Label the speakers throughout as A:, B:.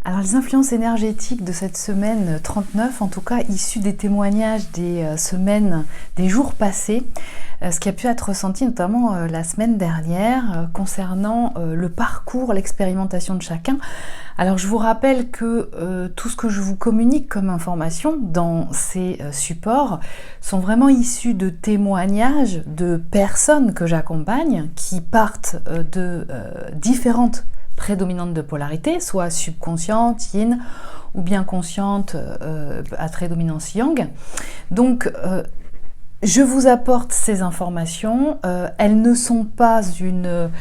A: Alors les influences énergétiques de cette semaine 39, en tout cas issues des témoignages des semaines, des jours passés, ce qui a pu être ressenti notamment la semaine dernière concernant le parcours, l'expérimentation de chacun. Alors je vous rappelle que tout ce que je vous communique comme information dans ces supports sont vraiment issus de témoignages de personnes que j'accompagne qui partent de différentes prédominante de polarité, soit subconsciente, yin, ou bien consciente à prédominance yang. Donc, je vous apporte ces informations. Elles ne sont pas une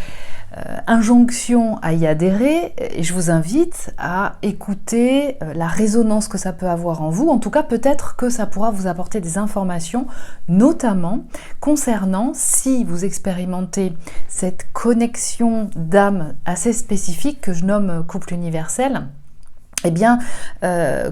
A: injonction à y adhérer, et je vous invite à écouter la résonance que ça peut avoir en vous. En tout cas, peut-être que ça pourra vous apporter des informations, notamment concernant si vous expérimentez cette connexion d'âme assez spécifique que je nomme couple universel. Eh bien,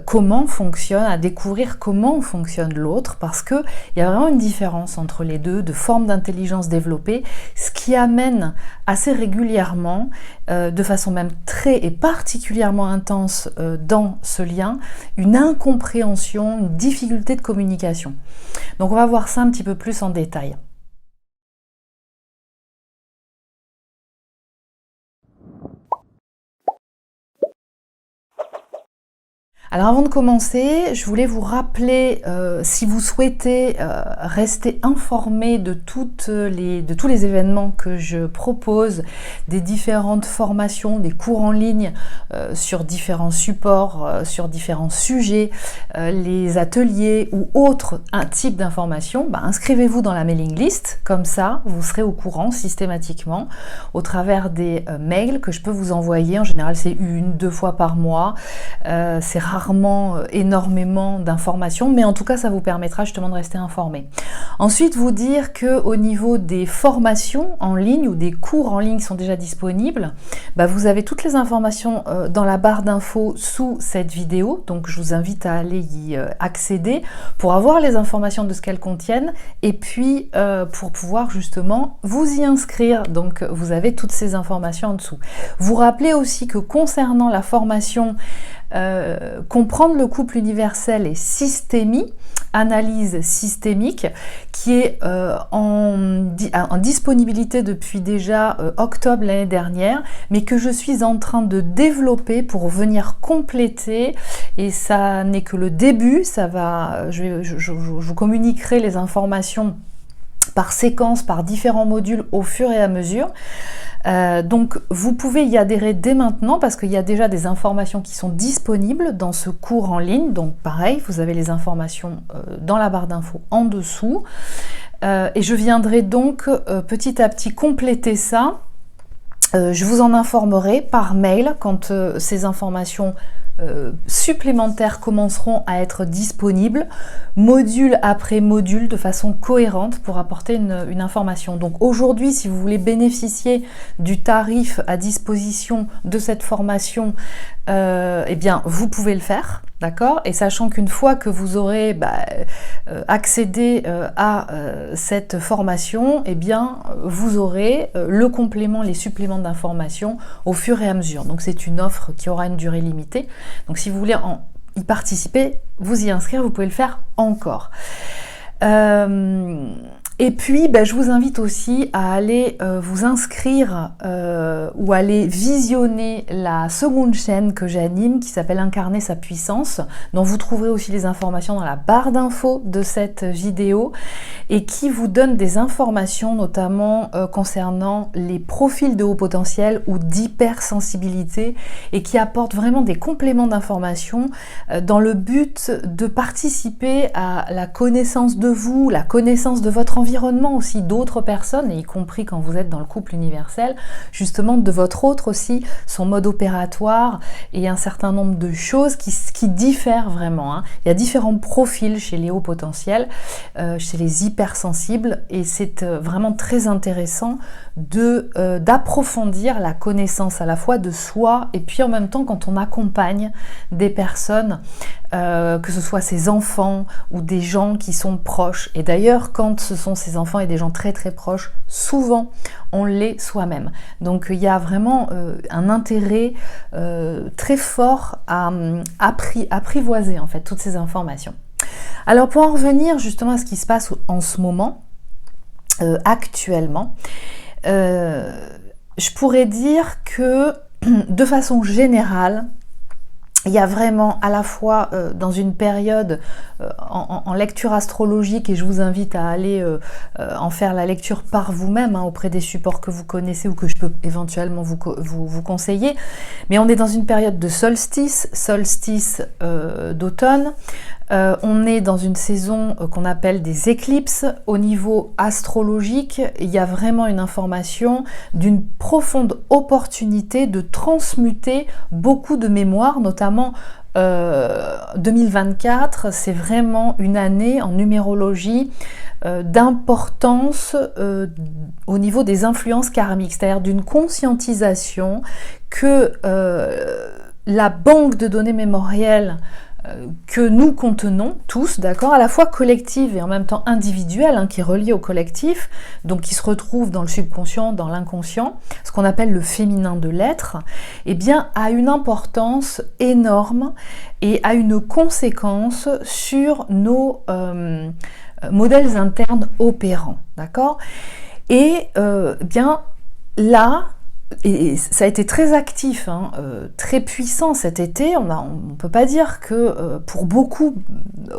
A: comment fonctionne, à découvrir comment fonctionne l'autre, parce qu'il y a vraiment une différence entre les deux, de formes d'intelligence développées, ce qui amène assez régulièrement, de façon même très et particulièrement intense dans ce lien, une incompréhension, une difficulté de communication. Donc on va voir ça un petit peu plus en détail. Alors avant de commencer, je voulais vous rappeler, si vous souhaitez rester informé de tous les événements que je propose, des différentes formations, des cours en ligne sur différents supports, sur différents sujets, les ateliers ou autres types d'informations, inscrivez-vous dans la mailing list, comme ça vous serez au courant systématiquement au travers des mails que je peux vous envoyer. En général c'est 1-2 fois par mois, c'est rarement énormément d'informations, mais en tout cas ça vous permettra justement de rester informé. Ensuite, vous dire que au niveau des formations en ligne ou des cours en ligne qui sont déjà disponibles, vous avez toutes les informations dans la barre d'infos sous cette vidéo, donc je vous invite à aller y accéder pour avoir les informations de ce qu'elles contiennent et puis pour pouvoir justement vous y inscrire. Donc vous avez toutes ces informations en dessous. Vous rappelez aussi que concernant la formation comprendre le couple universel et systémie, analyse systémique, qui est en disponibilité depuis déjà octobre l'année dernière, mais que je suis en train de développer pour venir compléter, et ça n'est que le début. Ça va, je vous communiquerai les informations par séquence, par différents modules au fur et à mesure. Donc vous pouvez y adhérer dès maintenant parce qu'il y a déjà des informations qui sont disponibles dans ce cours en ligne. Donc pareil, vous avez les informations dans la barre d'infos en dessous. Et je viendrai donc petit à petit compléter ça. Je vous en informerai par mail quand ces informations supplémentaires commenceront à être disponibles, module après module, de façon cohérente pour apporter une information. Donc aujourd'hui, si vous voulez bénéficier du tarif à disposition de cette formation, eh bien vous pouvez le faire, d'accord? Et sachant qu'une fois que vous aurez accédé à cette formation, eh bien vous aurez le complément, les suppléments d'informations au fur et à mesure. Donc c'est une offre qui aura une durée limitée. Donc si vous voulez y participer, vous y inscrire, vous pouvez le faire encore. Et puis, je vous invite aussi à aller vous inscrire ou aller visionner la seconde chaîne que j'anime qui s'appelle Incarner sa puissance, dont vous trouverez aussi les informations dans la barre d'infos de cette vidéo et qui vous donne des informations notamment concernant les profils de haut potentiel ou d'hypersensibilité et qui apporte vraiment des compléments d'informations dans le but de participer à la connaissance de vous, la connaissance de votre environnement aussi, d'autres personnes, et y compris quand vous êtes dans le couple universel, justement de votre autre aussi, son mode opératoire et un certain nombre de choses qui diffèrent vraiment. Il y a différents profils chez les hauts potentiels, chez les hypersensibles, et c'est vraiment très intéressant d'approfondir la connaissance à la fois de soi et puis en même temps quand on accompagne des personnes que ce soit ses enfants ou des gens qui sont proches. Et d'ailleurs, quand ce sont ses enfants et des gens très très proches, souvent on l'est soi-même. Donc il y a vraiment un intérêt très fort à apprivoiser en fait toutes ces informations. Alors pour en revenir justement à ce qui se passe en ce moment, actuellement, je pourrais dire que de façon générale, il y a vraiment à la fois dans une période en lecture astrologique, et je vous invite à aller en faire la lecture par vous-même auprès des supports que vous connaissez ou que je peux éventuellement vous conseiller, mais on est dans une période de solstice d'automne. On est dans une saison qu'on appelle des éclipses. Au niveau astrologique, il y a vraiment une information d'une profonde opportunité de transmuter beaucoup de mémoires, notamment 2024, c'est vraiment une année en numérologie d'importance au niveau des influences karmiques, c'est-à-dire d'une conscientisation que la banque de données mémorielles que nous contenons tous, d'accord, à la fois collective et en même temps individuelle, qui est reliée au collectif, donc qui se retrouve dans le subconscient, dans l'inconscient, ce qu'on appelle le féminin de l'être, eh bien, a une importance énorme et a une conséquence sur nos modèles internes opérants, d'accord. Et bien là, et ça a été très actif, très puissant cet été. On ne peut pas dire que pour beaucoup,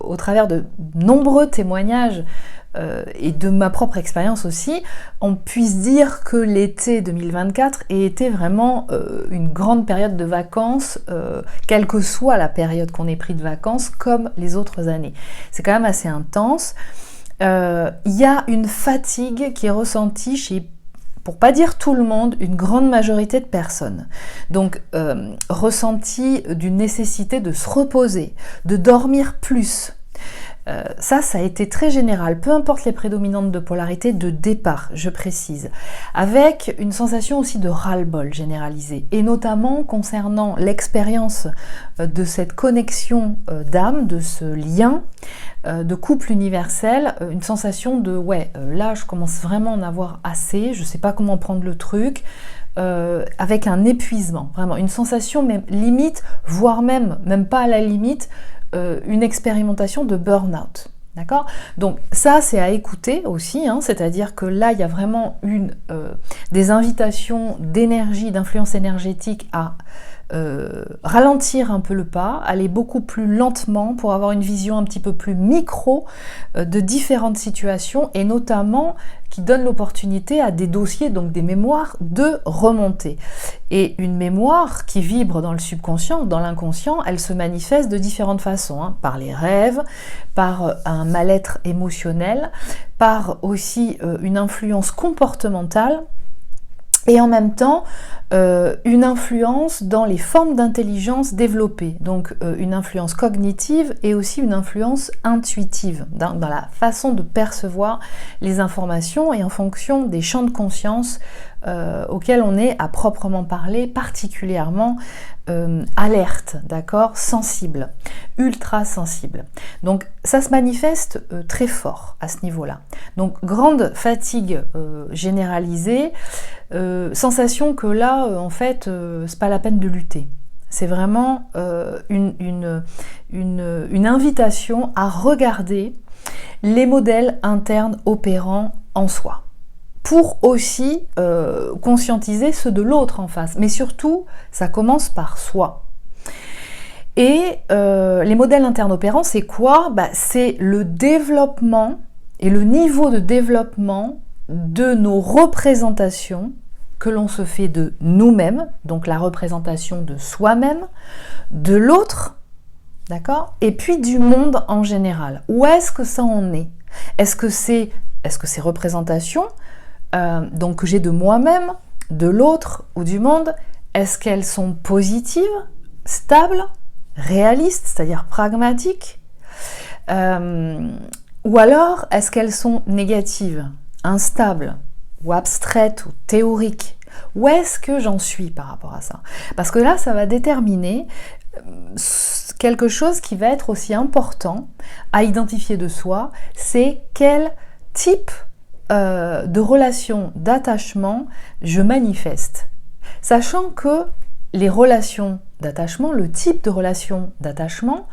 A: au travers de nombreux témoignages et de ma propre expérience aussi, on puisse dire que l'été 2024 ait été vraiment une grande période de vacances, quelle que soit la période qu'on ait pris de vacances, comme les autres années. C'est quand même assez intense. Il y a une fatigue qui est ressentie chez, pour pas dire tout le monde, une grande majorité de personnes. Donc, ressenti d'une nécessité de se reposer, de dormir plus. Ça a été très général, peu importe les prédominantes de polarité de départ, je précise, avec une sensation aussi de ras-le-bol généralisée, et notamment concernant l'expérience de cette connexion d'âme, de ce lien de couple universel, une sensation de là je commence vraiment à en avoir assez, je sais pas comment prendre le truc, avec un épuisement, vraiment une sensation même limite, voire même pas à la limite, une expérimentation de burn-out. D'accord ? Donc ça c'est à écouter aussi, c'est-à-dire que là il y a vraiment des invitations d'énergie, d'influence énergétique à ralentir un peu le pas, aller beaucoup plus lentement pour avoir une vision un petit peu plus micro de différentes situations, et notamment qui donne l'opportunité à des dossiers, donc des mémoires, de remonter. Et une mémoire qui vibre dans le subconscient, dans l'inconscient, elle se manifeste de différentes façons, par les rêves, par un mal-être émotionnel, par aussi une influence comportementale, et en même temps une influence dans les formes d'intelligence développées, donc une influence cognitive et aussi une influence intuitive dans la façon de percevoir les informations, et en fonction des champs de conscience auxquels on est à proprement parler particulièrement alerte, d'accord, sensible, ultra sensible. Donc ça se manifeste très fort à ce niveau-là. Donc grande fatigue généralisée, sensation que là en fait c'est pas la peine de lutter. C'est vraiment une invitation à regarder les modèles internes opérants en soi, pour aussi conscientiser ceux de l'autre en face. Mais surtout, ça commence par soi. Et les modèles internes opérants, c'est quoi ? C'est le développement et le niveau de développement de nos représentations que l'on se fait de nous-mêmes, donc la représentation de soi-même, de l'autre, d'accord ? Et puis du monde en général. Où est-ce que ça en est ? Est-ce que ces représentations donc que j'ai de moi-même, de l'autre ou du monde, est-ce qu'elles sont positives, stables, réalistes, c'est-à-dire pragmatiques, ou alors est-ce qu'elles sont négatives, instables ou abstraites ou théoriques, Où est-ce que j'en suis par rapport à ça? Parce que là, ça va déterminer quelque chose qui va être aussi important à identifier de soi, c'est quel type de relation d'attachement je manifeste. Sachant que les relations d'attachement, le type de relation d'attachement,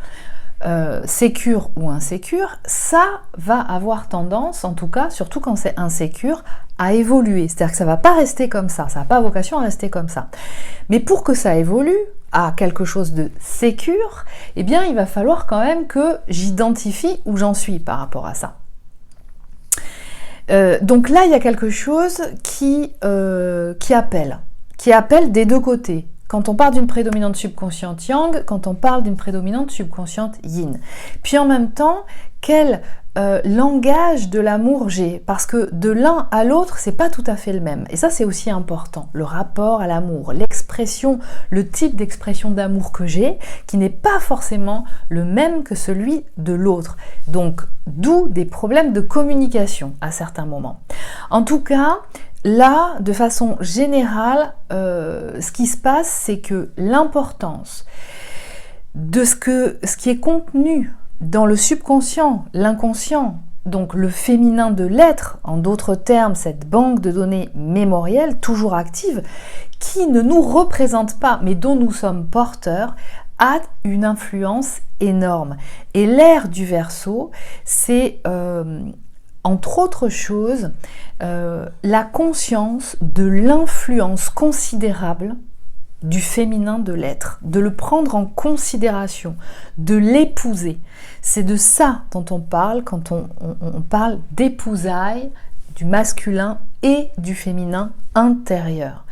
A: sécure ou insécure, ça va avoir tendance, en tout cas, surtout quand c'est insécure, à évoluer. C'est-à-dire que ça ne va pas rester comme ça n'a pas vocation à rester comme ça. Mais pour que ça évolue à quelque chose de sécure, eh bien, il va falloir quand même que j'identifie où j'en suis par rapport à ça. Donc là, il y a quelque chose qui appelle des deux côtés. Quand on parle d'une prédominante subconsciente yang, quand on parle d'une prédominante subconsciente yin. Puis en même temps, quel langage de l'amour j'ai, parce que de l'un à l'autre, c'est pas tout à fait le même. Et ça, c'est aussi important. Le rapport à l'amour, l'expression, le type d'expression d'amour que j'ai, qui n'est pas forcément le même que celui de l'autre. Donc, d'où des problèmes de communication à certains moments. En tout cas, là, de façon générale, ce qui se passe, c'est que l'importance de ce qui est contenu dans le subconscient, l'inconscient, donc le féminin de l'être, en d'autres termes, cette banque de données mémorielles, toujours active, qui ne nous représente pas, mais dont nous sommes porteurs, a une influence énorme. Et l'ère du Verseau, c'est entre autres choses, la conscience de l'influence considérable du féminin de l'être, de le prendre en considération, de l'épouser. C'est de ça dont on parle quand on parle d'épousailles du masculin et du féminin intérieur.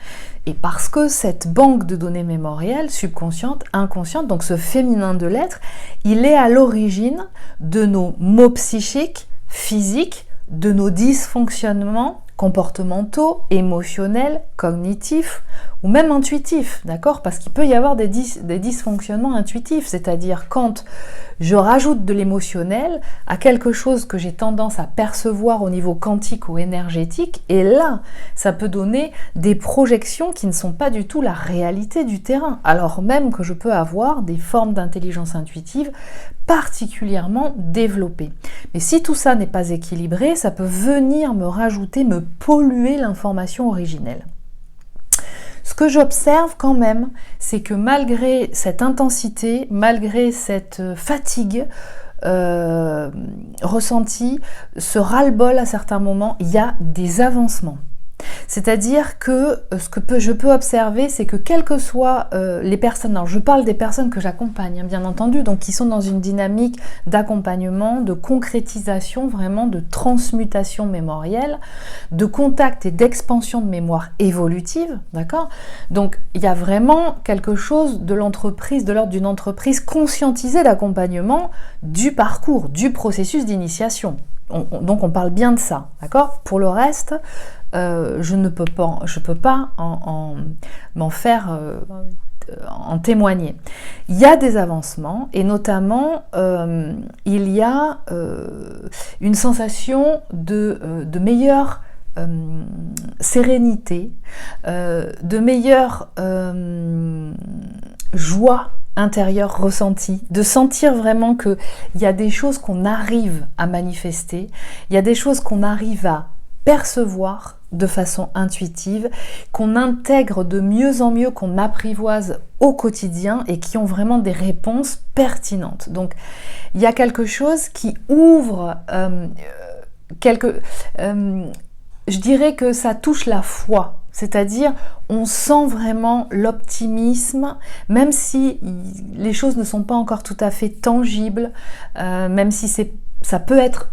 A: Et parce que cette banque de données mémorielles, subconsciente, inconsciente, donc ce féminin de l'être, il est à l'origine de nos maux psychiques, physiques, de nos dysfonctionnements comportementaux, émotionnels, cognitifs ou même intuitifs, d'accord? Parce qu'il peut y avoir des dysfonctionnements intuitifs, c'est-à-dire quand je rajoute de l'émotionnel à quelque chose que j'ai tendance à percevoir au niveau quantique ou énergétique, et là, ça peut donner des projections qui ne sont pas du tout la réalité du terrain, alors même que je peux avoir des formes d'intelligence intuitive particulièrement développées. Mais si tout ça n'est pas équilibré, ça peut venir me rajouter, me polluer l'information originelle. Ce que j'observe quand même, c'est que malgré cette intensité, malgré cette fatigue ressentie, ce ras-le-bol à certains moments, il y a des avancements. C'est-à-dire que je peux observer, c'est que quelles que soient les personnes, alors je parle des personnes que j'accompagne, bien entendu, donc qui sont dans une dynamique d'accompagnement, de concrétisation, vraiment de transmutation mémorielle, de contact et d'expansion de mémoire évolutive, d'accord? Donc il y a vraiment quelque chose de l'entreprise, de l'ordre d'une entreprise conscientisée d'accompagnement du parcours, du processus d'initiation. Donc on parle bien de ça, d'accord? Pour le reste, je ne peux pas m'en faire en témoigner. Il y a des avancements et notamment il y a une sensation de meilleure sérénité, de meilleure joie intérieure ressentie, de sentir vraiment qu'il y a des choses qu'on arrive à manifester, il y a des choses qu'on arrive à percevoir de façon intuitive, qu'on intègre de mieux en mieux, qu'on apprivoise au quotidien et qui ont vraiment des réponses pertinentes. Donc il y a quelque chose qui ouvre je dirais que ça touche la foi. C'est-à-dire, on sent vraiment l'optimisme, même si les choses ne sont pas encore tout à fait tangibles, même si ça peut être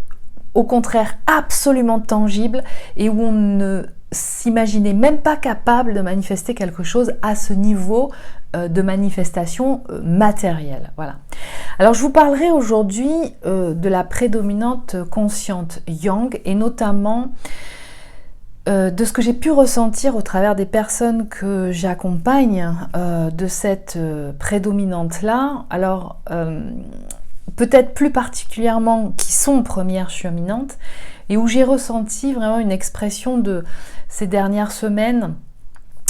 A: au contraire absolument tangible et où on ne s'imaginait même pas capable de manifester quelque chose à ce niveau de manifestation matérielle. Voilà. Alors je vous parlerai aujourd'hui de la prédominante consciente yang et notamment de ce que j'ai pu ressentir au travers des personnes que j'accompagne de cette prédominante-là. Alors, peut-être plus particulièrement qui sont premières cheminantes et où j'ai ressenti vraiment une expression de ces dernières semaines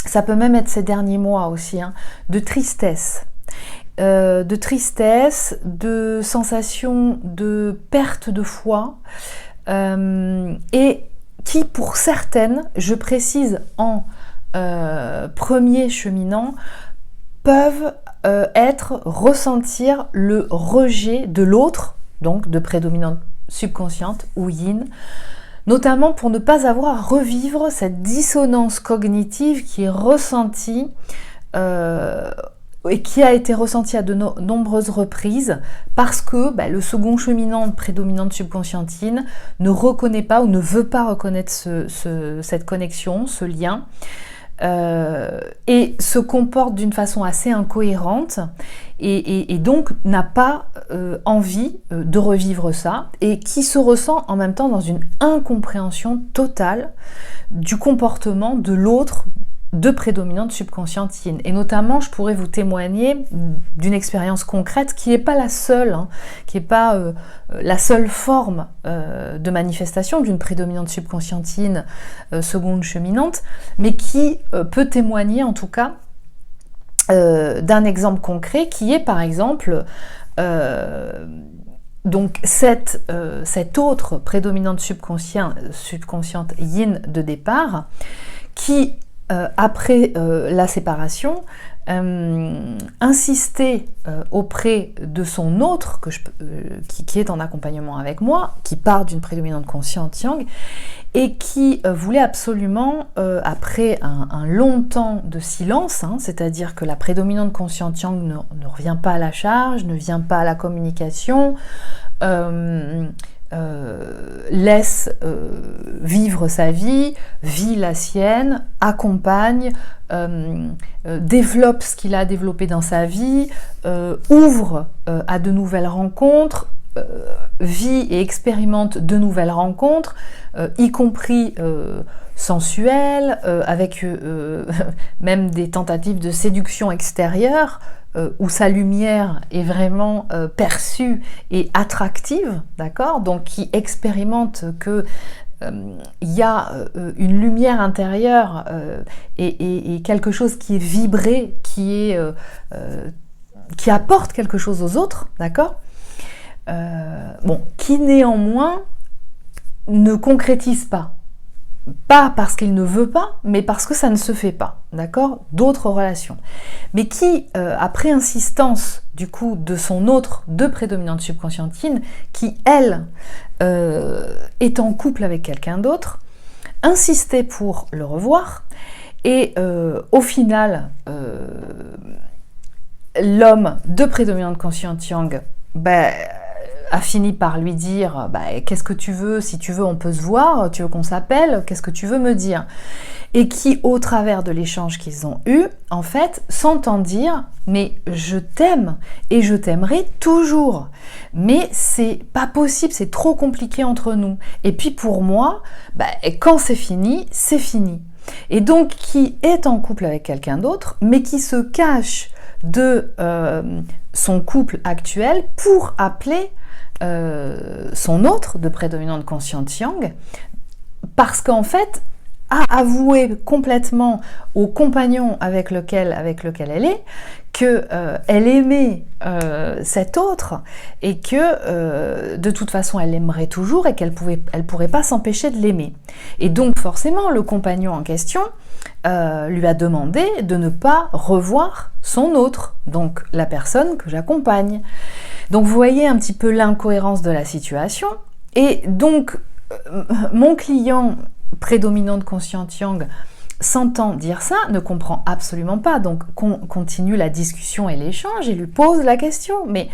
A: ça peut même être ces derniers mois aussi, hein, de tristesse, de sensation de perte de foi, et qui pour certaines, je précise en premier cheminant, peuvent ressentir le rejet de l'autre, donc de prédominante subconsciente ou yin, notamment pour ne pas avoir à revivre cette dissonance cognitive qui est ressentie et qui a été ressentie à de nombreuses reprises parce que le second cheminant prédominante subconsciente yin ne reconnaît pas ou ne veut pas reconnaître cette connexion, ce lien, et se comporte d'une façon assez incohérente et donc n'a pas envie de revivre ça, et qui se ressent en même temps dans une incompréhension totale du comportement de l'autre de prédominante subconsciente yin. Et notamment, je pourrais vous témoigner d'une expérience concrète qui n'est pas la seule, hein, qui n'est pas la seule forme de manifestation d'une prédominante subconsciente yin seconde cheminante, mais qui peut témoigner en tout cas d'un exemple concret qui est par exemple donc cette autre prédominante subconsciente yin de départ qui après la séparation, insister auprès de son autre qui est en accompagnement avec moi, qui part d'une prédominante consciente yang, et qui voulait absolument, après un long temps de silence, hein, c'est-à-dire que la prédominante consciente yang ne revient pas à la charge, ne vient pas à la communication, laisse vivre sa vie, vit la sienne, accompagne, développe ce qu'il a développé dans sa vie, ouvre à de nouvelles rencontres, vit et expérimente de nouvelles rencontres, y compris sensuelles, avec même des tentatives de séduction extérieure, où sa lumière est vraiment perçue et attractive, d'accord ? Donc qui expérimente que il y a une lumière intérieure et quelque chose qui est vibré, qui apporte quelque chose aux autres, d'accord ? Qui néanmoins ne concrétise pas. Pas parce qu'il ne veut pas, mais parce que ça ne se fait pas, d'accord ? D'autres relations. Mais qui, après insistance du coup de son autre, de prédominante subconsciente yin, qui elle est en couple avec quelqu'un d'autre, insistait pour le revoir, et au final, l'homme de prédominante consciente yang, a fini par lui dire qu'est-ce que tu veux, si tu veux on peut se voir, tu veux qu'on s'appelle, qu'est-ce que tu veux me dire, et qui au travers de l'échange qu'ils ont eu en fait s'entend dire mais je t'aime et je t'aimerai toujours, mais c'est pas possible, c'est trop compliqué entre nous, et puis pour moi quand c'est fini, et donc qui est en couple avec quelqu'un d'autre mais qui se cache de son couple actuel pour appeler son autre de prédominante consciente yang, parce qu'en fait a avoué complètement au compagnon avec lequel elle est que elle aimait cet autre et que de toute façon elle l'aimerait toujours et qu'elle pourrait pas s'empêcher de l'aimer. Et donc forcément le compagnon en question lui a demandé de ne pas revoir son autre, donc la personne que j'accompagne. Donc vous voyez un petit peu l'incohérence de la situation, et donc mon client prédominante consciente yang s'entend dire ça, ne comprend absolument pas, donc continue la discussion et l'échange et lui pose la question, mais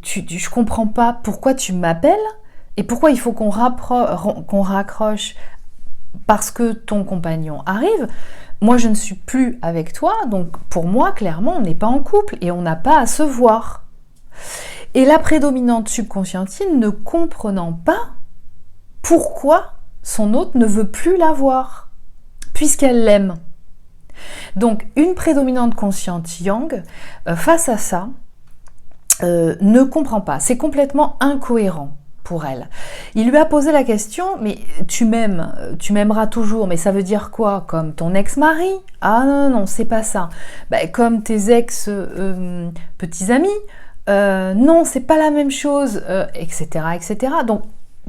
A: je comprends pas pourquoi tu m'appelles et pourquoi il faut qu'on raccroche parce que ton compagnon arrive. Moi je ne suis plus avec toi, donc pour moi clairement on n'est pas en couple et on n'a pas à se voir. Et la prédominante subconsciente ne comprenant pas pourquoi son hôte ne veut plus la voir, puisqu'elle l'aime. Donc une prédominante consciente yang, face à ça, ne comprend pas. C'est complètement incohérent pour elle. Il lui a posé la question, mais tu m'aimes, tu m'aimeras toujours, mais ça veut dire quoi? Comme ton ex-mari? Ah non, non, c'est pas ça. Ben, comme tes ex-petits amis? Non, c'est pas la même chose, etc., etc. Donc,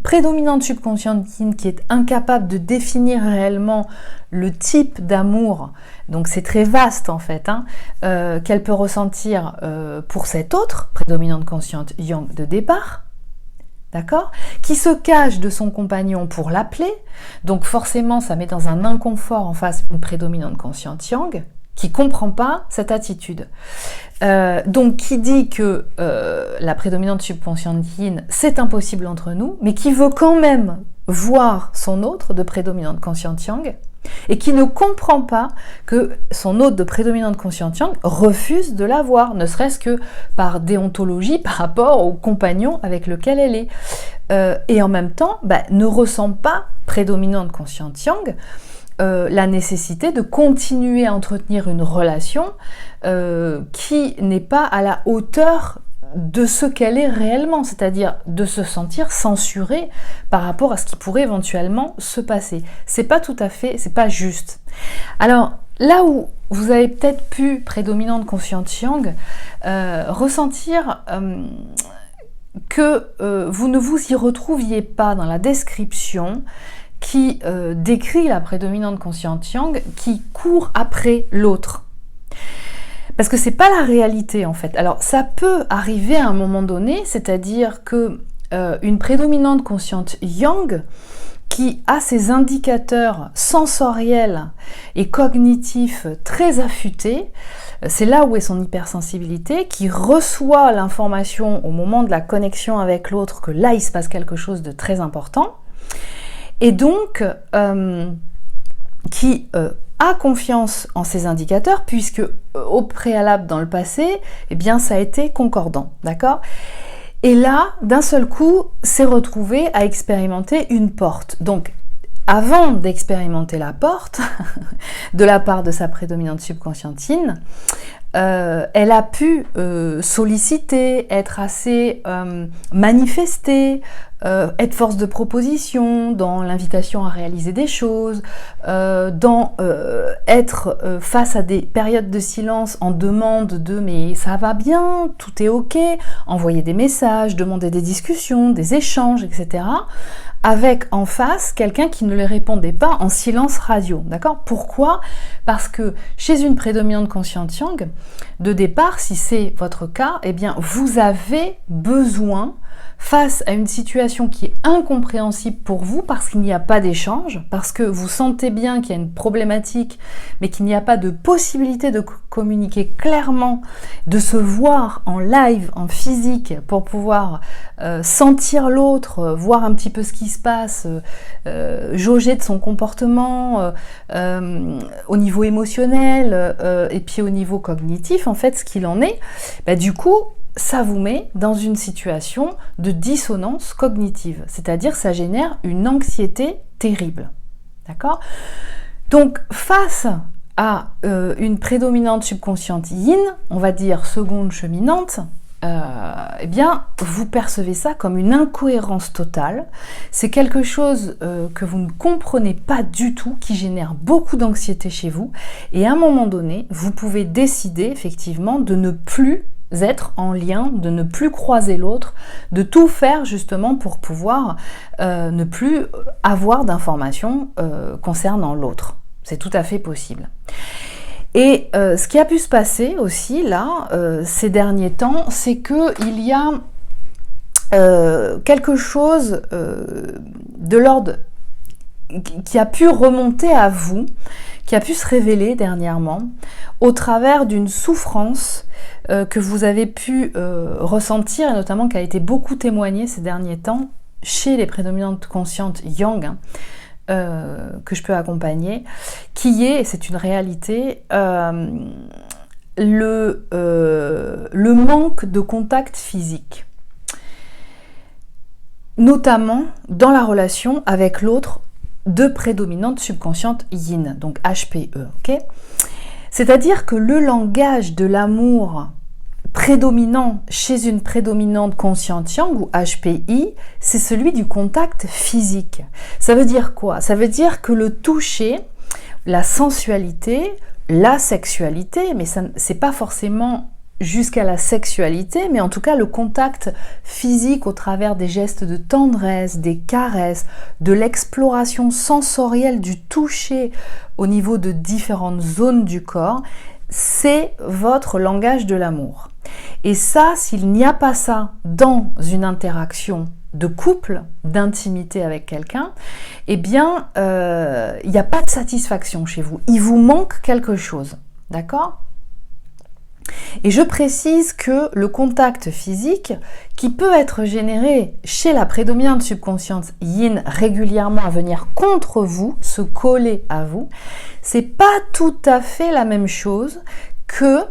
A: prédominante subconsciente yin qui est incapable de définir réellement le type d'amour, donc c'est très vaste en fait, qu'elle peut ressentir pour cette autre, prédominante consciente yang de départ, d'accord, qui se cache de son compagnon pour l'appeler, donc forcément ça met dans un inconfort en face une prédominante consciente yang, qui comprend pas cette attitude. Donc qui dit que la prédominante subconsciente yin, c'est impossible entre nous, mais qui veut quand même voir son autre de prédominante consciente yang, et qui ne comprend pas que son autre de prédominante consciente yang refuse de la voir, ne serait-ce que par déontologie par rapport au compagnon avec lequel elle est. Et en même temps, ne ressent pas prédominante consciente yang la nécessité de continuer à entretenir une relation qui n'est pas à la hauteur de ce qu'elle est réellement, c'est-à-dire de se sentir censurée par rapport à ce qui pourrait éventuellement se passer. C'est pas tout à fait, c'est pas juste. Alors là où vous avez peut-être pu, prédominante consciente yang, ressentir que vous ne vous y retrouviez pas dans la description qui décrit la prédominante consciente yang qui court après l'autre. Parce que c'est pas la réalité en fait. Alors ça peut arriver à un moment donné, c'est-à-dire que une prédominante consciente yang qui a ses indicateurs sensoriels et cognitifs très affûtés, c'est là où est son hypersensibilité, qui reçoit l'information au moment de la connexion avec l'autre que là il se passe quelque chose de très important, et donc qui a confiance en ces indicateurs puisque au préalable dans le passé, eh bien ça a été concordant, d'accord? Et là, d'un seul coup, s'est retrouvé à expérimenter une porte. Donc, avant d'expérimenter la porte, de la part de sa prédominante subconsciente yin, elle a pu solliciter, être assez manifestée, être force de proposition dans l'invitation à réaliser des choses, dans être face à des périodes de silence en demande de mais ça va bien, tout est ok, envoyer des messages, demander des discussions, des échanges, etc. avec en face quelqu'un qui ne les répondait pas en silence radio, d'accord? Pourquoi? Parce que chez une prédominante consciente yang, de départ, si c'est votre cas, eh bien vous avez besoin, face à une situation qui est incompréhensible pour vous parce qu'il n'y a pas d'échange, parce que vous sentez bien qu'il y a une problématique, mais qu'il n'y a pas de possibilité de communiquer clairement, de se voir en live, en physique, pour pouvoir sentir l'autre, voir un petit peu ce qui se passe, jauger de son comportement au niveau émotionnel et puis au niveau cognitif, en fait, ce qu'il en est, du coup, ça vous met dans une situation de dissonance cognitive, c'est-à-dire ça génère une anxiété terrible, d'accord? Donc face à une prédominante subconsciente yin, on va dire seconde cheminante, eh bien vous percevez ça comme une incohérence totale, c'est quelque chose que vous ne comprenez pas du tout, qui génère beaucoup d'anxiété chez vous, et à un moment donné, vous pouvez décider effectivement de ne plus être en lien, de ne plus croiser l'autre, de tout faire justement pour pouvoir ne plus avoir d'informations concernant l'autre. C'est tout à fait possible. Et ce qui a pu se passer aussi là, ces derniers temps, c'est qu'il y a quelque chose de l'ordre qui a pu remonter à vous, qui a pu se révéler dernièrement au travers d'une souffrance que vous avez pu ressentir, et notamment qui a été beaucoup témoignée ces derniers temps chez les prédominantes conscientes yang, que je peux accompagner, qui est, et c'est une réalité, le manque de contact physique, notamment dans la relation avec l'autre de prédominante subconsciente yin, donc HPE, ok? C'est-à-dire que le langage de l'amour prédominant chez une prédominante consciente yang ou HPI, c'est celui du contact physique. Ça veut dire quoi? Ça veut dire que le toucher, la sensualité, la sexualité, mais c'est pas forcément jusqu'à la sexualité, mais en tout cas le contact physique au travers des gestes de tendresse, des caresses, de l'exploration sensorielle du toucher au niveau de différentes zones du corps, c'est votre langage de l'amour. Et ça, s'il n'y a pas ça dans une interaction de couple, d'intimité avec quelqu'un, eh bien, il n'y a pas de satisfaction chez vous. Il vous manque quelque chose, d'accord ? Et je précise que le contact physique, qui peut être généré chez la prédominante subconsciente yin régulièrement à venir contre vous, se coller à vous, c'est pas tout à fait la même chose que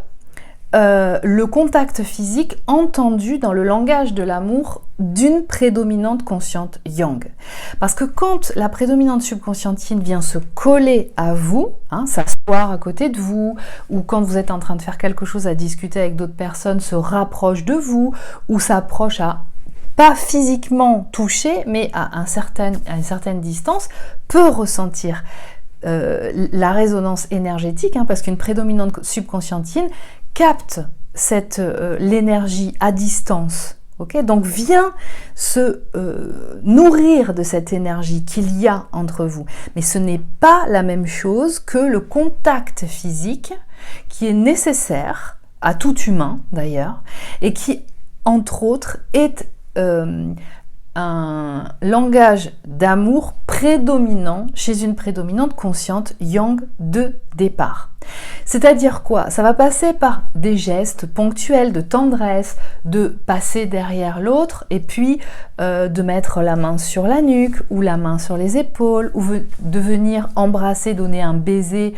A: le contact physique entendu dans le langage de l'amour d'une prédominante consciente yang. Parce que quand la prédominante subconsciente yin vient se coller à vous, s'asseoir à côté de vous, ou quand vous êtes en train de faire quelque chose à discuter avec d'autres personnes, se rapproche de vous, ou s'approche à pas physiquement toucher, mais à une certaine distance, peut ressentir la résonance énergétique, parce qu'une prédominante subconsciente yin capte l'énergie à distance, donc vient se nourrir de cette énergie qu'il y a entre vous. Mais ce n'est pas la même chose que le contact physique qui est nécessaire à tout humain d'ailleurs, et qui, entre autres, est un langage d'amour prédominant chez une prédominante consciente yang de départ. C'est-à-dire quoi? Ça va passer par des gestes ponctuels de tendresse, de passer derrière l'autre et puis de mettre la main sur la nuque ou la main sur les épaules, ou de venir embrasser, donner un baiser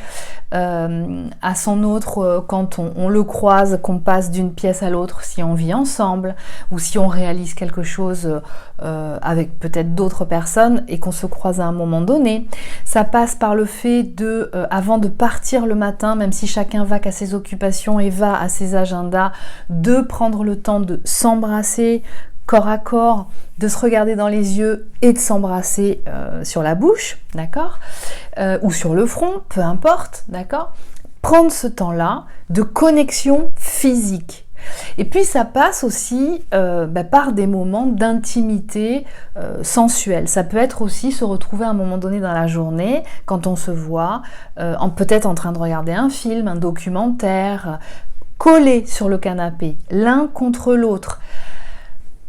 A: à son autre quand on le croise, qu'on passe d'une pièce à l'autre si on vit ensemble, ou si on réalise quelque chose avec peut-être d'autres personnes et qu'on se croise à un moment donné. Ça passe par le fait de, avant de partir le matin, même si chacun va qu'à ses occupations et va à ses agendas, de prendre le temps de s'embrasser corps à corps, de se regarder dans les yeux et de s'embrasser sur la bouche, d'accord, ou sur le front, peu importe, d'accord. Prendre ce temps-là de connexion physique. Et puis ça passe aussi par des moments d'intimité sensuelle. Ça peut être aussi se retrouver à un moment donné dans la journée, quand on se voit, peut-être en train de regarder un film, un documentaire, collés sur le canapé, l'un contre l'autre.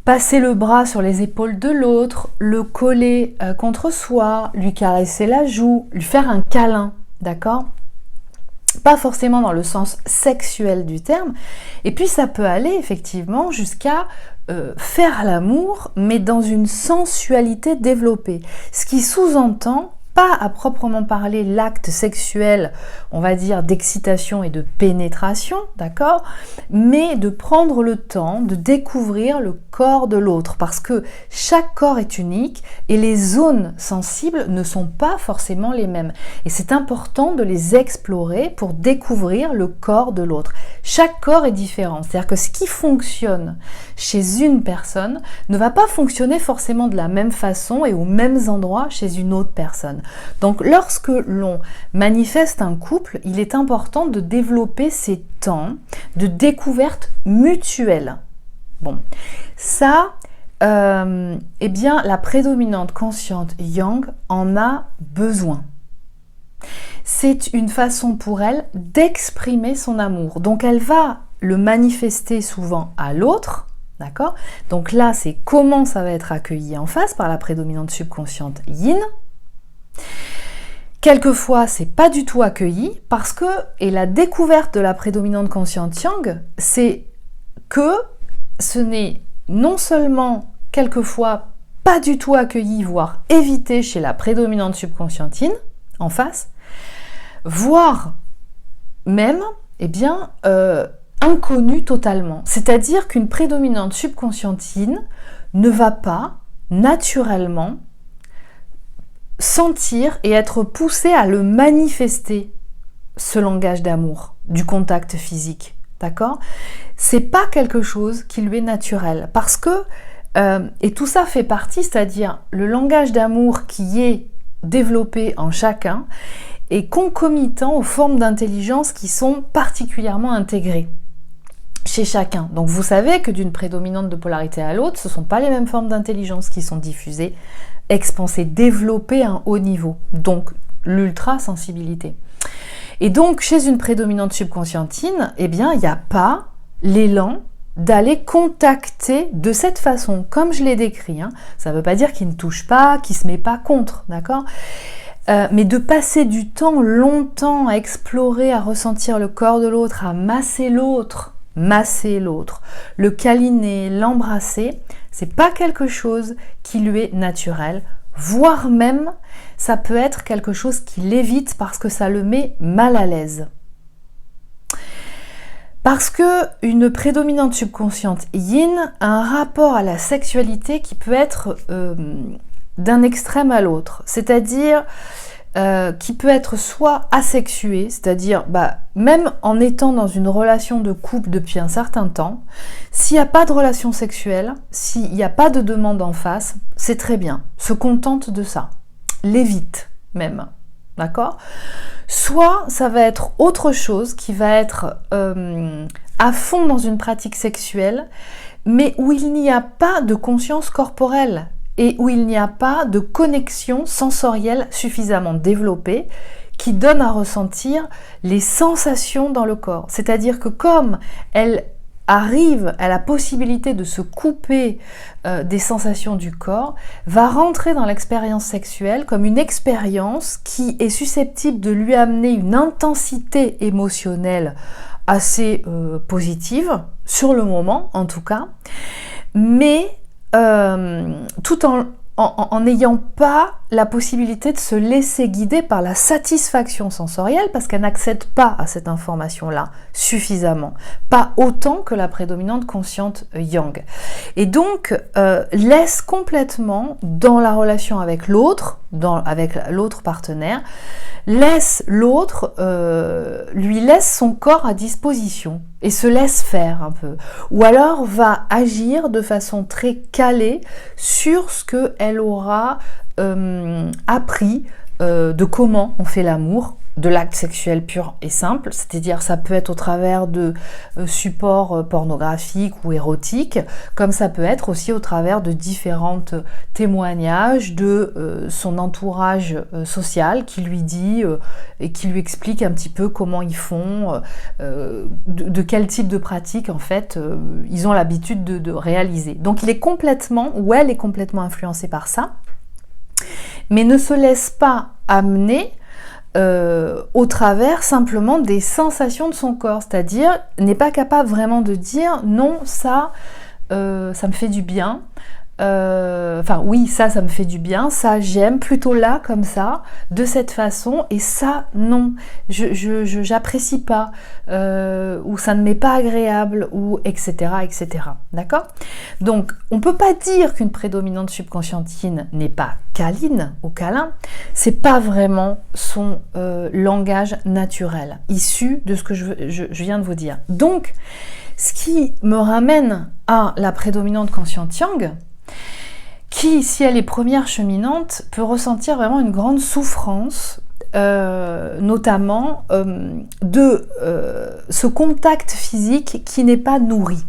A: Passer le bras sur les épaules de l'autre, le coller contre soi, lui caresser la joue, lui faire un câlin, d'accord ? Pas forcément dans le sens sexuel du terme. Et puis ça peut aller effectivement jusqu'à faire l'amour, mais dans une sensualité développée. Ce qui sous-entend pas à proprement parler l'acte sexuel, on va dire d'excitation et de pénétration, d'accord, mais de prendre le temps de découvrir le corps de l'autre, parce que chaque corps est unique et les zones sensibles ne sont pas forcément les mêmes. Et c'est important de les explorer pour découvrir le corps de l'autre. Chaque corps est différent, c'est-à-dire que ce qui fonctionne chez une personne ne va pas fonctionner forcément de la même façon et aux mêmes endroits chez une autre personne. Donc lorsque l'on manifeste un couple, il est important de développer ces temps de découverte mutuelle. Bon, ça, eh bien, la prédominante consciente yang en a besoin. C'est une façon pour elle d'exprimer son amour. Donc elle va le manifester souvent à l'autre, d'accord ? Donc là, c'est comment ça va être accueilli en face par la prédominante subconsciente yin. Quelquefois, c'est pas du tout accueilli parce que, et la découverte de la prédominante consciente yang, c'est que ce n'est non seulement quelquefois pas du tout accueilli, voire évité chez la prédominante subconsciente yin en face, voire même, eh bien, inconnu totalement. C'est-à-dire qu'une prédominante subconsciente yin ne va pas naturellement sentir et être poussée à le manifester, ce langage d'amour, du contact physique. d'accord? C'est pas quelque chose qui lui est naturel, parce que, et tout ça fait partie, c'est-à-dire le langage d'amour qui est développé en chacun, est concomitant aux formes d'intelligence qui sont particulièrement intégrées chez chacun. Donc vous savez que d'une prédominante de polarité à l'autre, ce ne sont pas les mêmes formes d'intelligence qui sont diffusées, expansées, développées à un haut niveau. Donc l'ultra-sensibilité. Et donc chez une prédominante subconscientine, eh bien il n'y a pas l'élan d'aller contacter de cette façon, comme je l'ai décrit. Ça ne veut pas dire qu'il ne touche pas, qu'il ne se met pas contre, d'accord ? Mais de passer du temps longtemps à explorer, à ressentir le corps de l'autre, à masser l'autre, le câliner, l'embrasser, c'est pas quelque chose qui lui est naturel, voire même ça peut être quelque chose qui l'évite parce que ça le met mal à l'aise. Parce que une prédominante subconsciente yin a un rapport à la sexualité qui peut être d'un extrême à l'autre, c'est-à-dire qui peut être soit asexué, c'est-à-dire même en étant dans une relation de couple depuis un certain temps, s'il n'y a pas de relation sexuelle, s'il n'y a pas de demande en face, c'est très bien, se contente de ça, l'évite même, d'accord ? Soit ça va être autre chose qui va être à fond dans une pratique sexuelle, mais où il n'y a pas de conscience corporelle et où il n'y a pas de connexion sensorielle suffisamment développée qui donne à ressentir les sensations dans le corps. C'est-à-dire que comme elle arrive à la possibilité de se couper des sensations du corps, va rentrer dans l'expérience sexuelle comme une expérience qui est susceptible de lui amener une intensité émotionnelle assez positive, sur le moment en tout cas, mais tout en n'ayant pas la possibilité de se laisser guider par la satisfaction sensorielle parce qu'elle n'accède pas à cette information-là suffisamment, pas autant que la prédominante consciente yang. Et donc, laisse complètement dans la relation avec l'autre, avec l'autre partenaire, laisse l'autre, lui laisse son corps à disposition et se laisse faire un peu. Ou alors va agir de façon très calée sur ce qu'elle aura appris de comment on fait l'amour, de l'acte sexuel pur et simple, c'est-à-dire ça peut être au travers de supports pornographiques ou érotiques, comme ça peut être aussi au travers de différents témoignages de son entourage social qui lui dit et qui lui explique un petit peu comment ils font, de quel type de pratique en fait ils ont l'habitude de réaliser. Donc il est complètement, ou elle est complètement influencée par ça, mais ne se laisse pas amener au travers simplement des sensations de son corps, c'est-à-dire n'est pas capable vraiment de dire non, ça me fait du bien, enfin oui, ça me fait du bien, ça j'aime plutôt là comme ça, de cette façon, et ça non, j'apprécie pas, ou ça ne m'est pas agréable, ou etc. D'accord ? Donc on peut pas dire qu'une prédominante subconscientine n'est pas câline ou câlin, c'est pas vraiment son langage naturel, issu de ce que je viens de vous dire. Donc ce qui me ramène à la prédominante consciente yang, qui, si elle est première cheminante, peut ressentir vraiment une grande souffrance, notamment de ce contact physique qui n'est pas nourri.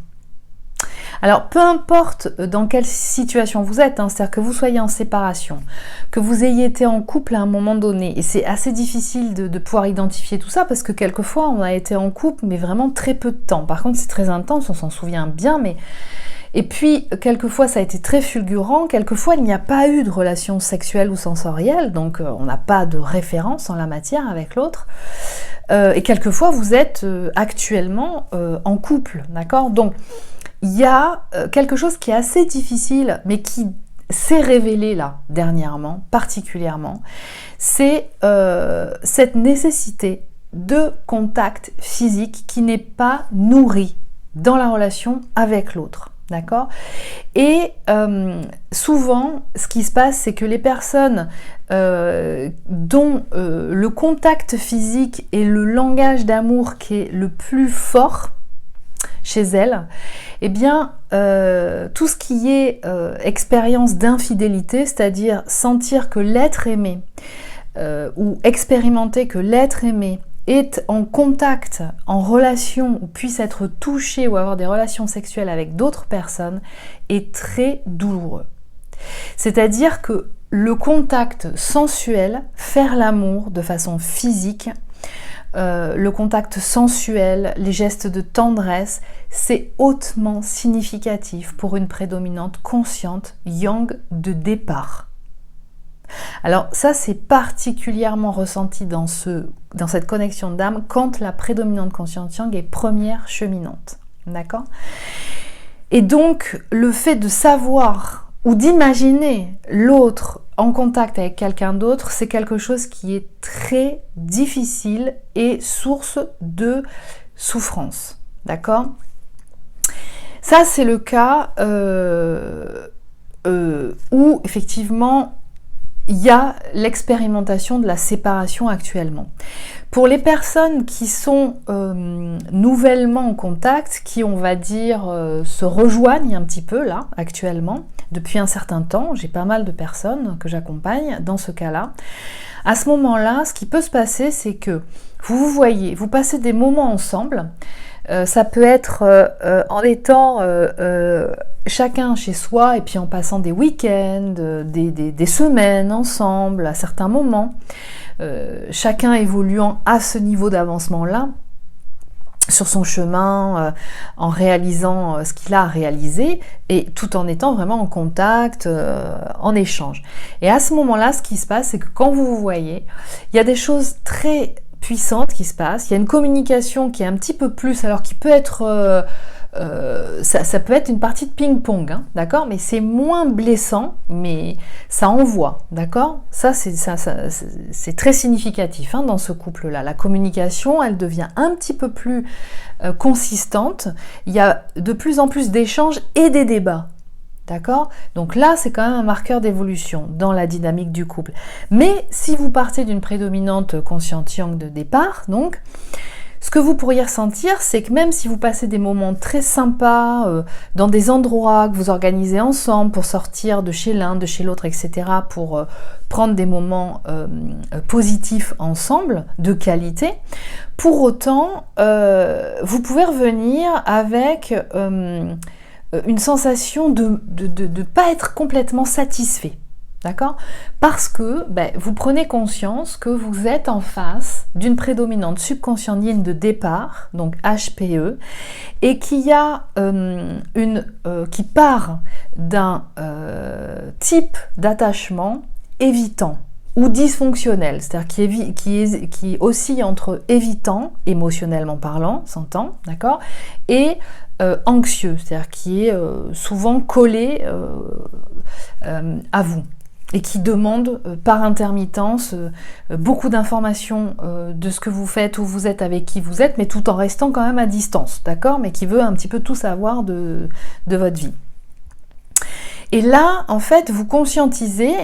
A: Alors, peu importe dans quelle situation vous êtes, c'est-à-dire que vous soyez en séparation, que vous ayez été en couple à un moment donné, et c'est assez difficile de pouvoir identifier tout ça, parce que quelquefois, on a été en couple, mais vraiment très peu de temps. Par contre, c'est très intense, on s'en souvient bien, mais... Et puis, quelquefois, ça a été très fulgurant, quelquefois, il n'y a pas eu de relation sexuelle ou sensorielle, donc on n'a pas de référence en la matière avec l'autre. Et quelquefois, vous êtes actuellement en couple, d'accord ? Donc, il y a quelque chose qui est assez difficile, mais qui s'est révélé là, dernièrement, particulièrement, c'est cette nécessité de contact physique qui n'est pas nourri dans la relation avec l'autre. D'accord ? Et souvent, ce qui se passe, c'est que les personnes dont le contact physique est le langage d'amour qui est le plus fort, chez elles, eh bien, tout ce qui est expérience d'infidélité, c'est-à-dire sentir que l'être aimé, ou expérimenter que l'être aimé est en contact, en relation, ou puisse être touché ou avoir des relations sexuelles avec d'autres personnes, est très douloureux. C'est-à-dire que le contact sensuel, faire l'amour de façon physique, le contact sensuel, les gestes de tendresse, c'est hautement significatif pour une prédominante consciente yang de départ. Alors ça, c'est particulièrement ressenti dans cette connexion d'âme quand la prédominante consciente yang est première cheminante. D'accord ? Et donc, le fait de savoir ou d'imaginer l'autre en contact avec quelqu'un d'autre, c'est quelque chose qui est très difficile et source de souffrance. D'accord ? Ça, c'est le cas où, effectivement, il y a l'expérimentation de la séparation actuellement. Pour les personnes qui sont nouvellement en contact, qui, on va dire, se rejoignent un petit peu là, actuellement, depuis un certain temps, j'ai pas mal de personnes que j'accompagne dans ce cas-là. À ce moment-là, ce qui peut se passer, c'est que vous voyez, vous passez des moments ensemble. Ça peut être en étant chacun chez soi et puis en passant des week-ends, des semaines ensemble à certains moments, chacun évoluant à ce niveau d'avancement-là, sur son chemin, en réalisant ce qu'il a à réaliser et tout en étant vraiment en contact, en échange. Et à ce moment-là, ce qui se passe, c'est que quand vous vous voyez, il y a des choses très puissante qui se passe, il y a une communication qui est un petit peu plus, alors qui peut être, ça peut être une partie de ping-pong, hein, d'accord, mais c'est moins blessant, mais ça envoie, d'accord, c'est très significatif hein, dans ce couple-là. La communication, elle devient un petit peu plus consistante, il y a de plus en plus d'échanges et des débats. D'accord ? Donc là, c'est quand même un marqueur d'évolution dans la dynamique du couple. Mais si vous partez d'une prédominante consciente yang de départ, donc, ce que vous pourriez ressentir, c'est que même si vous passez des moments très sympas, dans des endroits que vous organisez ensemble pour sortir de chez l'un, de chez l'autre, etc., pour prendre des moments positifs ensemble, de qualité, pour autant, vous pouvez revenir avec une sensation de ne pas être complètement satisfait, d'accord ? Parce que vous prenez conscience que vous êtes en face d'une prédominante subconsciente yin de départ, donc HPE, et qui part d'un type d'attachement évitant ou dysfonctionnel, c'est-à-dire qui oscille entre évitant, émotionnellement parlant, s'entend, d'accord, et anxieux, c'est-à-dire qui est souvent collé à vous et qui demande par intermittence beaucoup d'informations de ce que vous faites, où vous êtes, avec qui vous êtes, mais tout en restant quand même à distance, d'accord, mais qui veut un petit peu tout savoir de votre vie. Et là, en fait, vous conscientisez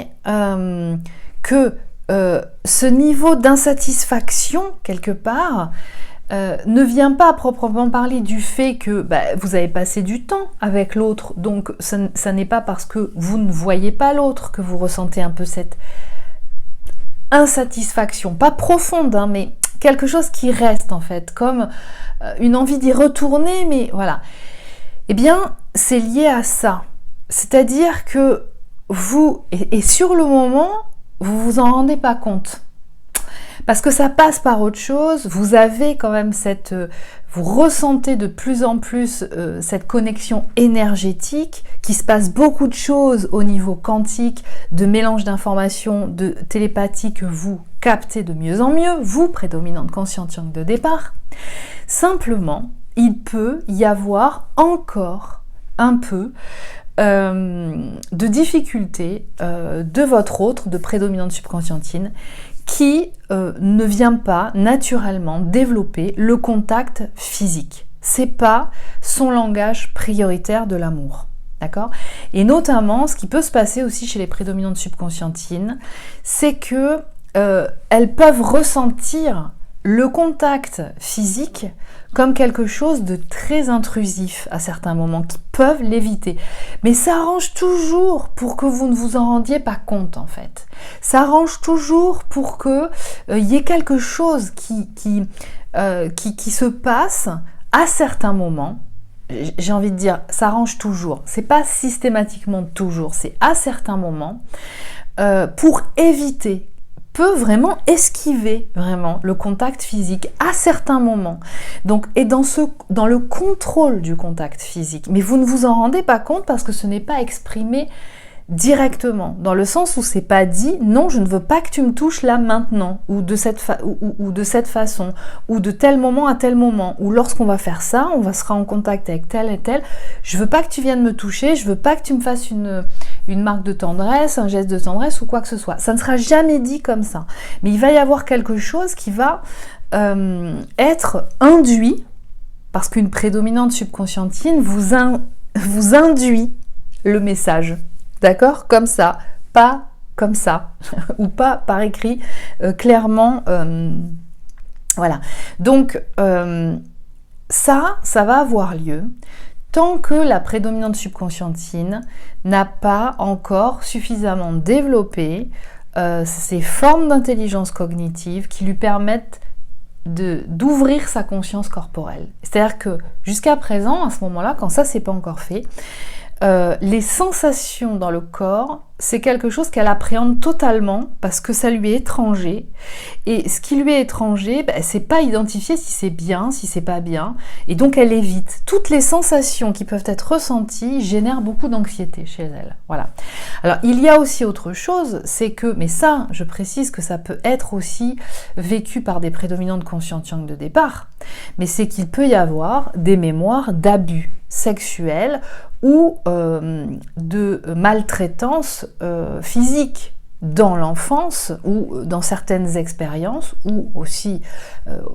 A: que ce niveau d'insatisfaction, quelque part, ne vient pas à proprement parler du fait que vous avez passé du temps avec l'autre, donc ça n'est pas parce que vous ne voyez pas l'autre que vous ressentez un peu cette insatisfaction, pas profonde, hein, mais quelque chose qui reste en fait, comme une envie d'y retourner, mais voilà. Eh bien, c'est lié à ça. C'est-à-dire que vous, et sur le moment, vous vous en rendez pas compte. Parce que ça passe par autre chose, vous avez quand même vous ressentez de plus en plus cette connexion énergétique, qui se passe beaucoup de choses au niveau quantique, de mélange d'informations, de télépathie que vous captez de mieux en mieux, vous, prédominante consciente yang de départ. Simplement, il peut y avoir encore un peu de difficulté de votre autre, de prédominante subconsciente yin, qui ne vient pas naturellement développer le contact physique. C'est pas son langage prioritaire de l'amour, d'accord ? Et notamment, ce qui peut se passer aussi chez les prédominantes subconscientes yin, c'est que elles peuvent ressentir le contact physique comme quelque chose de très intrusif à certains moments, qui peuvent l'éviter. Mais ça arrange toujours pour que vous ne vous en rendiez pas compte en fait. Ça arrange toujours pour que y ait quelque chose qui se passe à certains moments. J'ai envie de dire, ça arrange toujours. C'est pas systématiquement toujours, c'est à certains moments pour éviter, peut vraiment esquiver vraiment le contact physique à certains moments. Donc, et dans le contrôle du contact physique. Mais vous ne vous en rendez pas compte parce que ce n'est pas exprimé directement, dans le sens où c'est pas dit non, je ne veux pas que tu me touches là maintenant, ou de cette façon, ou de tel moment à tel moment, ou lorsqu'on va faire ça, on sera en contact avec tel et tel, je veux pas que tu viennes me toucher, je veux pas que tu me fasses une marque de tendresse, un geste de tendresse ou quoi que ce soit. Ça ne sera jamais dit comme ça, mais il va y avoir quelque chose qui va être induit, parce qu'une prédominante subconscientine vous induit le message. D'accord? Comme ça, pas comme ça, ou pas par écrit clairement. Voilà. Donc, ça va avoir lieu tant que la prédominante subconscientine n'a pas encore suffisamment développé ces formes d'intelligence cognitive qui lui permettent d'ouvrir sa conscience corporelle. C'est-à-dire que jusqu'à présent, à ce moment-là, quand ça s'est pas encore fait, les sensations dans le corps, c'est quelque chose qu'elle appréhende totalement parce que ça lui est étranger. Et ce qui lui est étranger, c'est pas identifier si c'est bien, si c'est pas bien. Et donc elle évite. Toutes les sensations qui peuvent être ressenties génèrent beaucoup d'anxiété chez elle. Voilà. Alors il y a aussi autre chose, c'est que, mais ça, je précise que ça peut être aussi vécu par des prédominantes conscientes yang de départ, mais c'est qu'il peut y avoir des mémoires d'abus sexuels ou de maltraitance physique dans l'enfance ou dans certaines expériences ou aussi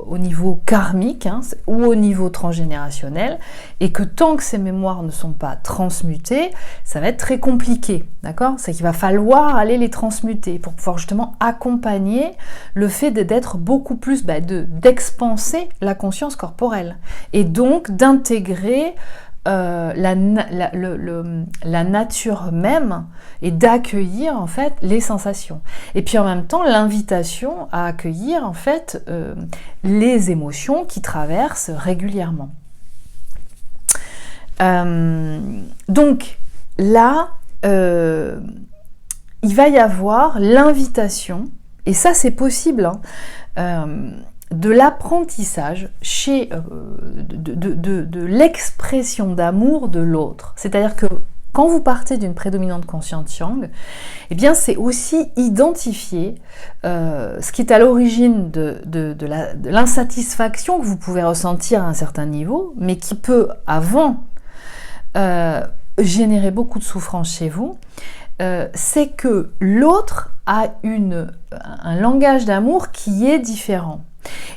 A: au niveau karmique ou au niveau transgénérationnel, et que tant que ces mémoires ne sont pas transmutées, ça va être très compliqué, d'accord? C'est qu'il va falloir aller les transmuter pour pouvoir justement accompagner le fait d'être beaucoup plus, d'expanser la conscience corporelle et donc d'intégrer la nature même et d'accueillir en fait les sensations. Et puis en même temps l'invitation à accueillir en fait les émotions qui traversent régulièrement. Donc là, il va y avoir l'invitation, et ça c'est possible, de l'apprentissage de l'expression d'amour de l'autre. C'est-à-dire que quand vous partez d'une prédominante consciente yang, eh bien c'est aussi identifier ce qui est à l'origine de l'insatisfaction que vous pouvez ressentir à un certain niveau, mais qui peut avant générer beaucoup de souffrance chez vous. C'est que l'autre a un langage d'amour qui est différent.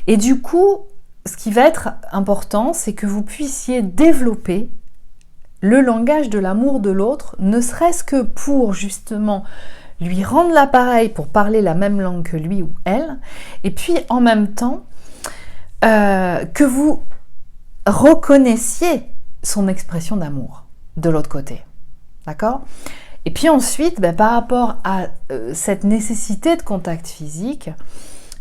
A: Et du coup, ce qui va être important, c'est que vous puissiez développer le langage de l'amour de l'autre, ne serait-ce que pour justement lui rendre l'appareil pour parler la même langue que lui ou elle, et puis en même temps que vous reconnaissiez son expression d'amour de l'autre côté. D'accord ? Et puis ensuite, par rapport à cette nécessité de contact physique,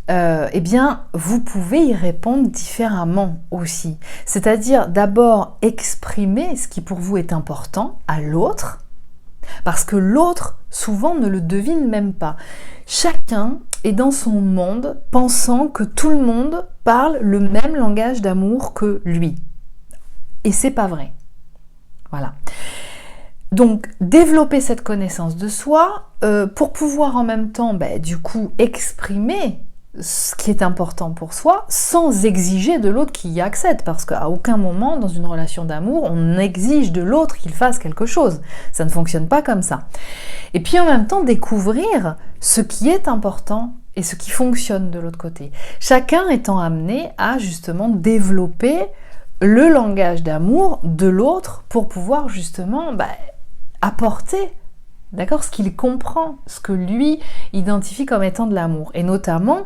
A: eh bien, vous pouvez y répondre différemment aussi. C'est-à-dire d'abord exprimer ce qui pour vous est important à l'autre, parce que l'autre, souvent, ne le devine même pas. Chacun est dans son monde pensant que tout le monde parle le même langage d'amour que lui. Et c'est pas vrai. Voilà. Donc, développer cette connaissance de soi pour pouvoir en même temps, du coup, exprimer ce qui est important pour soi sans exiger de l'autre qu'il y accède, parce qu'à aucun moment dans une relation d'amour on exige de l'autre qu'il fasse quelque chose, ça ne fonctionne pas comme ça. Et puis en même temps découvrir ce qui est important et ce qui fonctionne de l'autre côté, chacun étant amené à justement développer le langage d'amour de l'autre pour pouvoir justement apporter d'accord, ce qu'il comprend, ce que lui identifie comme étant de l'amour. Et notamment,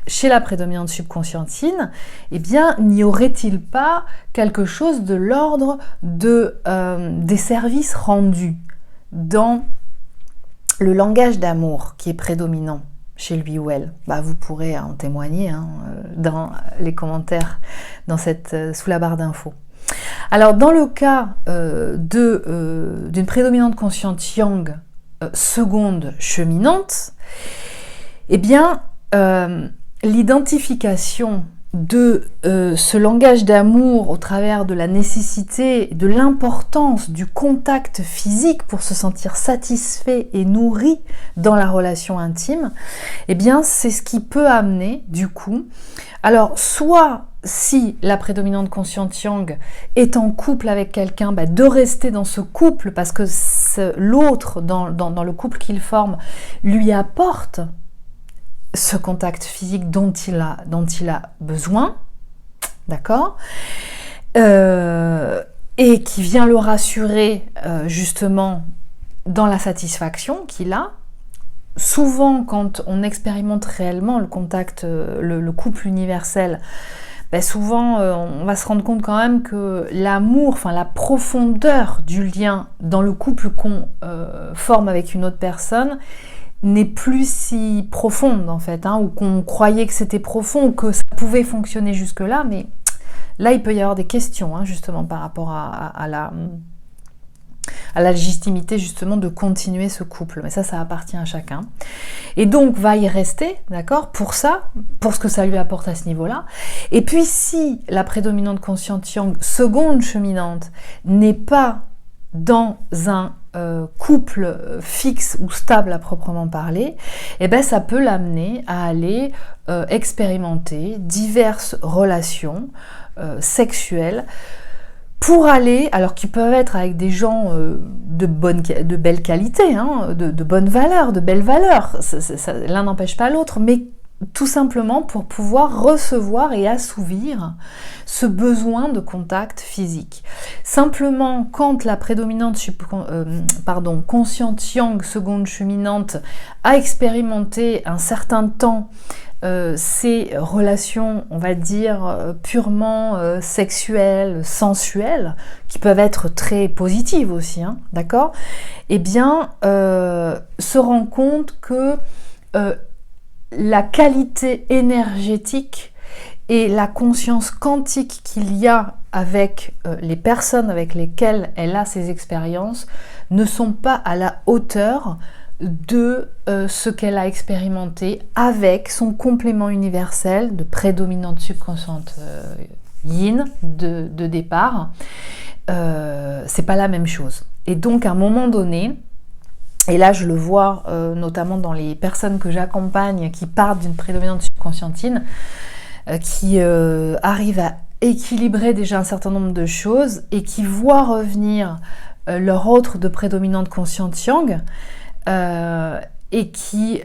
A: chez la prédominante subconscientine, eh bien, n'y aurait-il pas quelque chose de l'ordre des services rendus dans le langage d'amour qui est prédominant chez lui ou elle? Vous pourrez en témoigner dans les commentaires sous la barre d'infos. Alors, dans le cas d'une prédominante consciente yang seconde cheminante, eh bien, l'identification de ce langage d'amour au travers de la nécessité, de l'importance du contact physique pour se sentir satisfait et nourri dans la relation intime, eh bien, c'est ce qui peut amener, du coup, alors, soit si la prédominante consciente yang est en couple avec quelqu'un, de rester dans ce couple parce que l'autre, dans le couple qu'il forme, lui apporte ce contact physique dont il a besoin, d'accord, et qui vient le rassurer justement dans la satisfaction qu'il a. Souvent, quand on expérimente réellement le contact, le couple universel, souvent on va se rendre compte quand même que l'amour, la profondeur du lien dans le couple qu'on forme avec une autre personne n'est plus si profonde en fait, ou qu'on croyait que c'était profond, ou que ça pouvait fonctionner jusque-là, mais là il peut y avoir des questions justement par rapport à la légitimité justement de continuer ce couple, mais ça appartient à chacun. Et donc va y rester, d'accord, pour ce que ça lui apporte à ce niveau-là. Et puis si la prédominante consciente yang seconde cheminante n'est pas dans un couple fixe ou stable à proprement parler, ça peut l'amener à aller expérimenter diverses relations sexuelles pour aller, alors qui peuvent être avec des gens de belle qualité, de bonne valeur, de belles valeurs, l'un n'empêche pas l'autre, mais tout simplement pour pouvoir recevoir et assouvir ce besoin de contact physique. Simplement, quand la prédominante consciente yang seconde cheminante a expérimenté un certain temps ces relations, on va dire, purement sexuelles, sensuelles, qui peuvent être très positives aussi, d'accord, eh bien, se rend compte que la qualité énergétique et la conscience quantique qu'il y a avec les personnes avec lesquelles elle a ces expériences ne sont pas à la hauteur de ce qu'elle a expérimenté avec son complément universel de prédominante subconsciente yin de départ. C'est pas la même chose. Et donc à un moment donné, et là je le vois notamment dans les personnes que j'accompagne qui partent d'une prédominante subconsciente yin, qui arrivent à équilibrer déjà un certain nombre de choses et qui voient revenir leur autre de prédominante consciente yang, et qui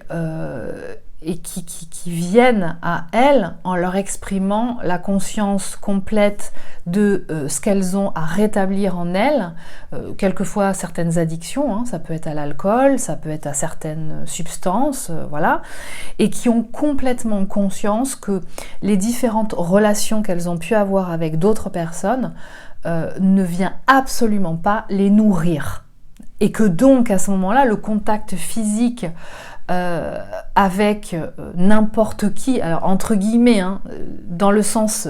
A: viennent à elles en leur exprimant la conscience complète de ce qu'elles ont à rétablir en elles, quelquefois certaines addictions, ça peut être à l'alcool, ça peut être à certaines substances, voilà, et qui ont complètement conscience que les différentes relations qu'elles ont pu avoir avec d'autres personnes ne vient absolument pas les nourrir. Et que donc à ce moment-là, le contact physique avec n'importe qui, alors entre guillemets, dans le sens,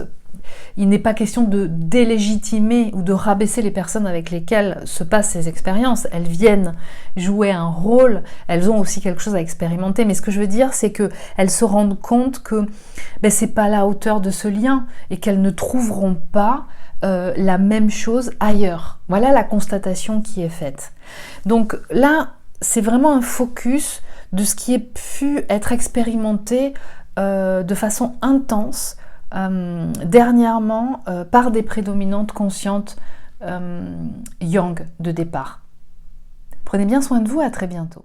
A: il n'est pas question de délégitimer ou de rabaisser les personnes avec lesquelles se passent ces expériences. Elles viennent jouer un rôle, elles ont aussi quelque chose à expérimenter, mais ce que je veux dire, c'est qu'elles se rendent compte que c'est pas à la hauteur de ce lien et qu'elles ne trouveront pas la même chose ailleurs. Voilà la constatation qui est faite. Donc là, c'est vraiment un focus de ce qui a pu être expérimenté de façon intense dernièrement par des prédominantes conscientes yang de départ. Prenez bien soin de vous, à très bientôt.